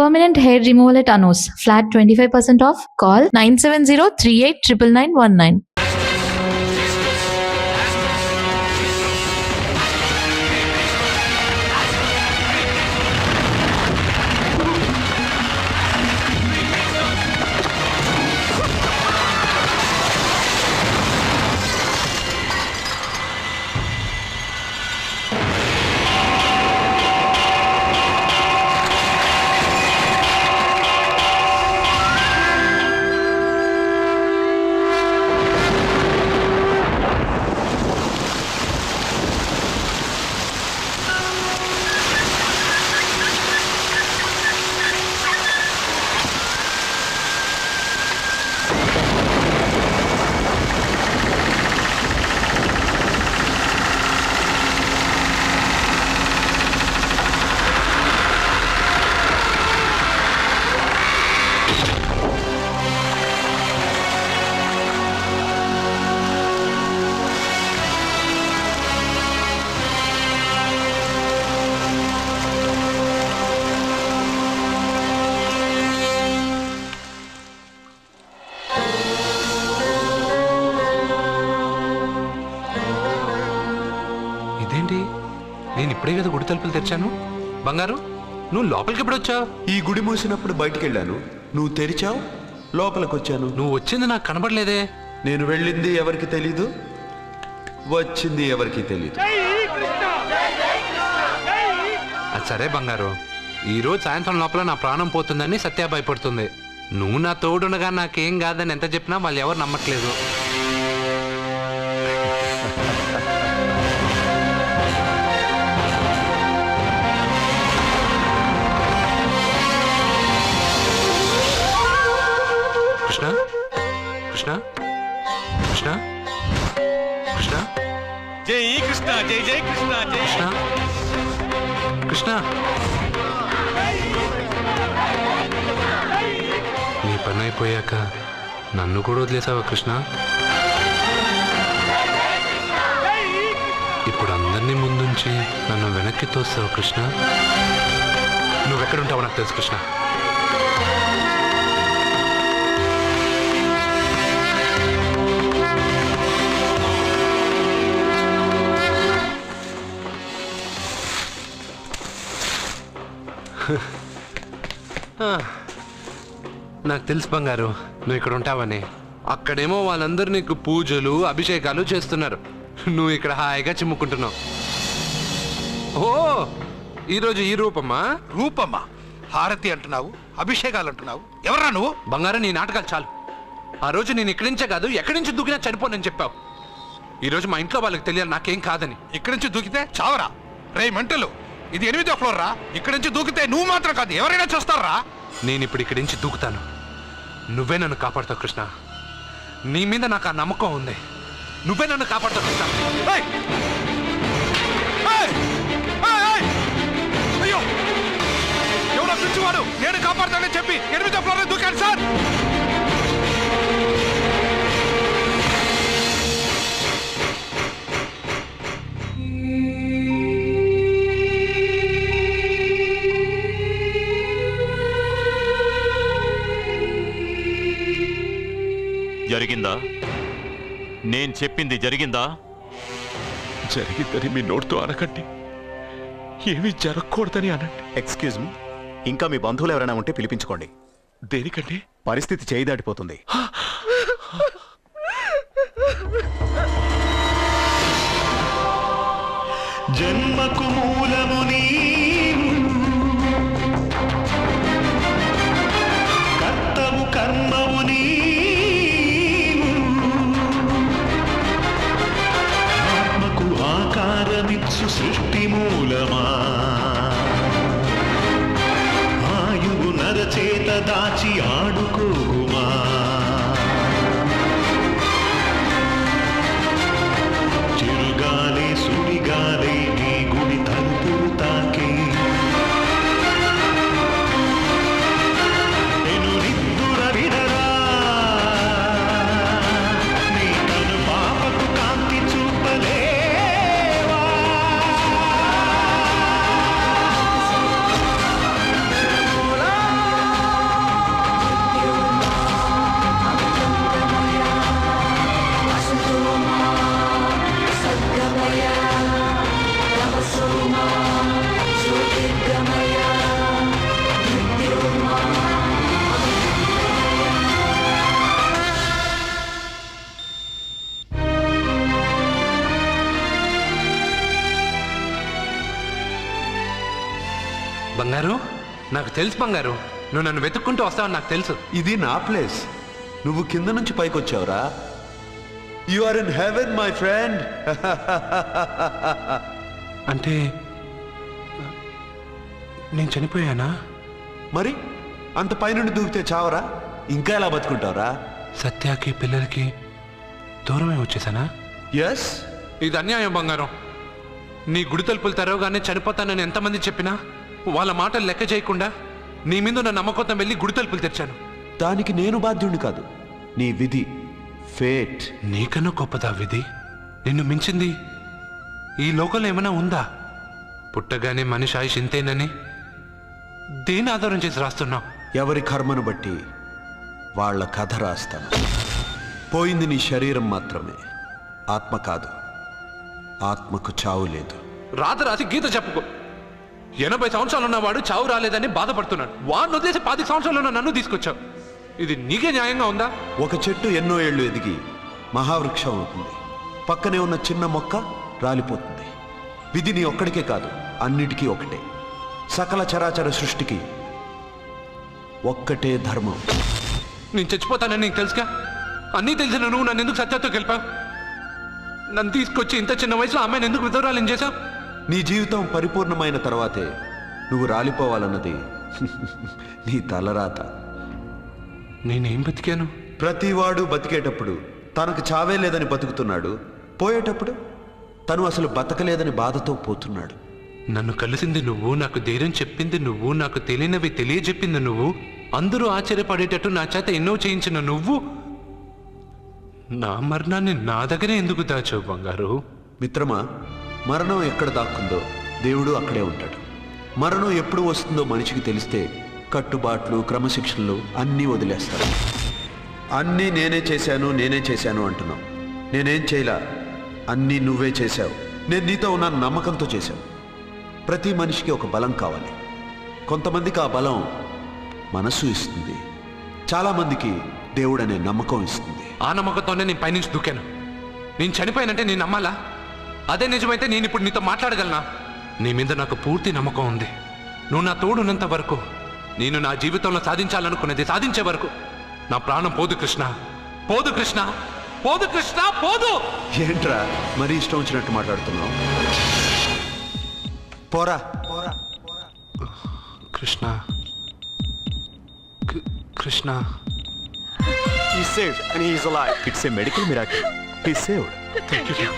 Permanent hair removal at Anos. Flat 25% off. Call 970-389919. నేను ఇప్పుడే కదా గుడి తలుపులు తెరిచాను. బంగారు, నువ్వు లోపలికి ఎప్పుడు వచ్చావు? ఈ గుడి మూసినప్పుడు బయటికి వెళ్ళాను, నువ్వు తెరిచావు, లోపలికి వచ్చాను. నువ్వు వచ్చింది నాకు కనబడలేదే. నేను వెళ్ళింది ఎవరికి తెలీదు, వచ్చింది ఎవరికి తెలీదు. అది సరే బంగారు, ఈరోజు సాయంత్రం లోపల నా ప్రాణం పోతుందని సత్య భయపడుతుంది. నువ్వు నా తోడునగా నాకేం కాదని ఎంత చెప్పినా వాళ్ళు ఎవరు నమ్మట్లేదు. కృష్ణ కృష్ణ కృష్ణ కృష్ణ జై కృష్ణ, జై జై కృష్ణ, జై కృష్ణ కృష్ణ. నీ పని అయిపోయాక నన్ను కూడా వదిలేసావా కృష్ణ? ఇప్పుడు అందరినీ ముందుంచి నన్ను వెనక్కి తోస్తావా కృష్ణ? నువ్వెక్కడుంటావో నాకు తెలుసు కృష్ణ. నాకు తెలుసు బంగారు, నువ్వు ఇక్కడ ఉంటావని. అక్కడేమో వాళ్ళందరూ నీకు పూజలు అభిషేకాలు చేస్తున్నారు, నువ్వు ఇక్కడ హాయిగా చిమ్ముకుంటున్నావు. ఓ, ఈరోజు ఈ రూపమ్మా? రూపమ్మా, హారతి అంటున్నావు, అభిషేకాలు అంటున్నావు. ఎవరా నువ్వు? బంగారు, నీ నాటకాలు చాలు. ఆ రోజు నేను ఇక్కడి నుంచే కాదు ఎక్కడి నుంచి దూకినా చనిపోనని చెప్పావు. ఈరోజు మా ఇంట్లో వాళ్ళకి తెలియాలి నాకేం కాదని. ఇక్కడి నుంచి దూకితే చావరా? రే మెంటలు, ఇది 8వ ఫ్లోర్ రా. ఇక్కడి నుంచి దూకితే నువ్వు మాత్రం కాదు, ఎవరైనా చూస్తారా? నేను ఇప్పుడు ఇక్కడి నుంచి దూకుతాను, నువ్వే నన్ను కాపాడుతావు కృష్ణ. నీ మీద నాకు ఆ నమ్మకం ఉంది, నువ్వే నన్ను కాపాడుతావు కృష్ణ. అయ్యో, ఎవరో పిచ్చివాడు నేను కాపాడుతానని చెప్పి 8వ ఫ్లోర్ దూకాను సార్. జరిగిందా? నేను చెప్పింది జరిగిందా? జరిగిందని మీ నోటితో అనకండి, ఏమీ జరగకూడదని అనండి. ఎక్స్క్యూజ్ మీ, ఇంకా మీ బంధువులు ఎవరైనా ఉంటే పిలిపించుకోండి. దేనికండి? పరిస్థితి చేయి దాటిపోతుంది. జన్మకు మూలముని కర్తవు కర్మవుని ఆత్మకు ఆకారమిచ్చు సృష్టి మూలమా ఆయువు నరచేత దాచి ఆడుకోగుమా చిరుగాలి సుడిగాలి నీ గుడి తలుపులు తాకి నేను నిద్దుర విడరా నీ తను పాపకు కాంతి చూపలేవా నాకు తెలుసు బంగారు, నువ్వు నన్ను వెతుక్కుంటూ వస్తావని నాకు తెలుసు. ఇది నా ప్లేస్. నువ్వు కింద నుంచి పైకి వచ్చావురా. You are in heaven my friend. అంటే నేను చనిపోయానా? మరి అంత పైనుండి దూకితే చావరా? ఇంకా ఎలా బతుకుంటావురా? సత్యాకి పిల్లలకి దూరమే వచ్చేసానా? ఎస్. ఇది అన్యాయం బంగారం. నీ గుడి తలుపులు తెరవగానే చనిపోతానని ఎంతమంది చెప్పినా వాళ్ళ మాటలు లెక్క చేయకుండా నీ మీద ఉన్న నమ్మకంతో వెళ్ళి గుడి తలుపులు తెరిచాను. దానికి నేను బాధ్యుడిని కాదు, నీ విధి, ఫేట్. నీకన్నా గొప్పదా విధి? నిన్ను మించింది ఈ లోకంలో ఏమైనా ఉందా? పుట్టగానే మనిషి ఆయుష్ ఇంతేనని దేని ఆధారం చేసి రాస్తున్నావు? ఎవరి కర్మను బట్టి వాళ్ళ కథ రాస్తాను. పోయింది నీ శరీరం మాత్రమే, ఆత్మ కాదు. ఆత్మకు చావు లేదు. రాత రాసి గీత చెప్పుకో. 80 సంవత్సరాలు ఉన్నవాడు చావు రాలేదని బాధపడుతున్నాడు. వాడిని వదిలేసి 10 సంవత్సరాలు ఉన్న నన్ను తీసుకొచ్చావు. ఇది నీకే న్యాయంగా ఉందా? ఒక చెట్టు ఎన్నో ఏళ్ళు ఎదిగి మహావృక్షం అవుతుంది. పక్కనే ఉన్న చిన్న మొక్క రాలిపోతుంది. విధి నీ ఒక్కడికే కాదు, అన్నిటికీ ఒకటే. సకల చరాచర సృష్టికి ఒక్కటే ధర్మం. నేను చచ్చిపోతానని నీకు తెలుసుగా. అన్నీ తెలిసిన నువ్వు నన్ను ఎందుకు సత్యాతో గెలిపావు? నన్ను తీసుకొచ్చి ఇంత చిన్న వయసులో అమ్మాయిని ఎందుకు విధవరాలు చేశావు? నీ జీవితం పరిపూర్ణమైన తర్వాతే నువ్వు రాలిపోవాలన్నది నీ తలరాత. నేనేం బతికాను? ప్రతివాడు బతికేటప్పుడు తనకు చావే లేదని బతుకుతున్నాడు. పోయేటప్పుడు తను అసలు బతకలేదని బాధతో పోతున్నాడు. నన్ను కలిసింది నువ్వు, నాకు ధైర్యం చెప్పింది నువ్వు, నాకు తెలియనివి తెలియజెప్పింది నువ్వు, అందరూ ఆశ్చర్యపడేటట్టు నా చేత ఎన్నో చేయించిన నువ్వు, నా మరణాన్ని నా దగ్గరే ఎందుకు దాచావు బంగారు? మిత్రమా, మరణం ఎక్కడ దాక్కుందో దేవుడు అక్కడే ఉంటాడు. మరణం ఎప్పుడు వస్తుందో మనిషికి తెలిస్తే కట్టుబాట్లు, క్రమశిక్షణలు అన్నీ వదిలేస్తాడు. అన్నీ నేనే చేశాను అంటున్నావు. నేనేం చేయలా, అన్నీ నువ్వే చేశావు. నేను నీతో ఉన్న నమ్మకంతో చేశావు. ప్రతి మనిషికి ఒక బలం కావాలి. కొంతమందికి ఆ బలం మనస్సు ఇస్తుంది, చాలామందికి దేవుడు అనే నమ్మకం ఇస్తుంది. ఆ నమ్మకంతోనే నేను పైనుంచి దూకాను. నేను చనిపోయానంటే నేను నమ్మాలా? అదే నిజమైతే నేను ఇప్పుడు నీతో మాట్లాడగలనా? నీ మీద నాకు పూర్తి నమ్మకం ఉంది. నువ్వు నా తోడున్నంత వరకు, నేను నా జీవితంలో సాధించాలనుకున్నది సాధించే వరకు నా ప్రాణం పోదు కృష్ణ, పోదు కృష్ణ, పోదు కృష్ణ, పోదు. ఏంట్రా మరీ ఇష్టం వచ్చినట్టు మాట్లాడుతున్నావు? పోరా. Krishna, Krishna. He's saved and he is alive. It's a medical miracle. He's saved. Thank you.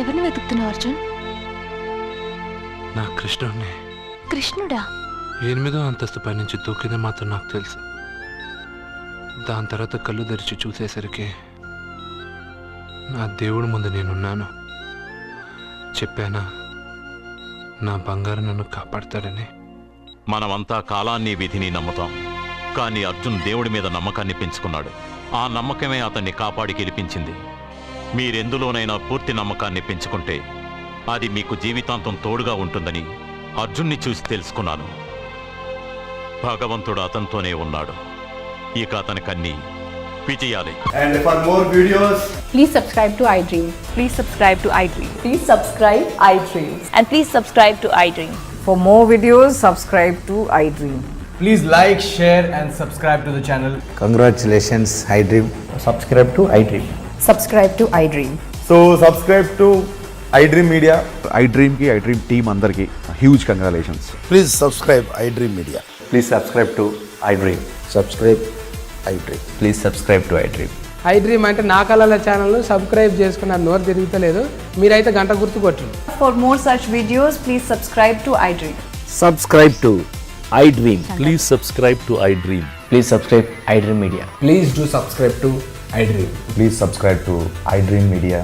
ఎవరిని వెతుకుతున్నావు అర్జున్? నా కృష్ణుడిని. కృష్ణుడా? 8వ అంతస్తు పై నుంచి దూకింది మాత్రం నాకు తెలుసు. దాని తర్వాత కళ్ళు తెరిచి చూసేసరికి నా దేవుడి ముందు నేనున్నాను. చెప్పానా నా బంగారు నన్ను కాపాడతాడని? మనమంతా కాలాన్ని, విధిని నమ్ముతాం. కానీ అర్జున్ దేవుడి మీద నమ్మకాన్ని పెంచుకున్నాడు. ఆ నమ్మకమే అతన్ని కాపాడి గెలిపించింది. మీరెందులోనైనా పూర్తి నమ్మకాన్ని పెంచుకుంటే అది మీకు జీవితాంతం తోడుగా ఉంటుందని అర్జున్ని చూసి తెలుసుకున్నాను. భగవంతుడు అతనితోనే ఉన్నాడు. ఇక అతనికన్నీ విజయాలే. And for more videos, Please subscribe to iDream. Please subscribe to iDream. Please subscribe iDream. And please subscribe to iDream. For more videos, subscribe to iDream. please like, share and subscribe to the channel. Congratulations, iDream. Subscribe to iDream. Subscribe to iDream. So subscribe to iDream Media. iDream ki iDream team andarki huge congratulations. Please subscribe iDream Media. Please subscribe to iDream. Subscribe iDream. Please subscribe to iDream. iDream అంటే నా కళల channel subscribe చేసుకున్న నోరు తిరుగుతలేదు. మీరైతే గంట గుర్తు కొట్టండి. For more such videos, please subscribe to iDream. Subscribe to iDream. Please subscribe to iDream. Please subscribe iDream Media. Please do subscribe to iDream. Please subscribe to iDream Media.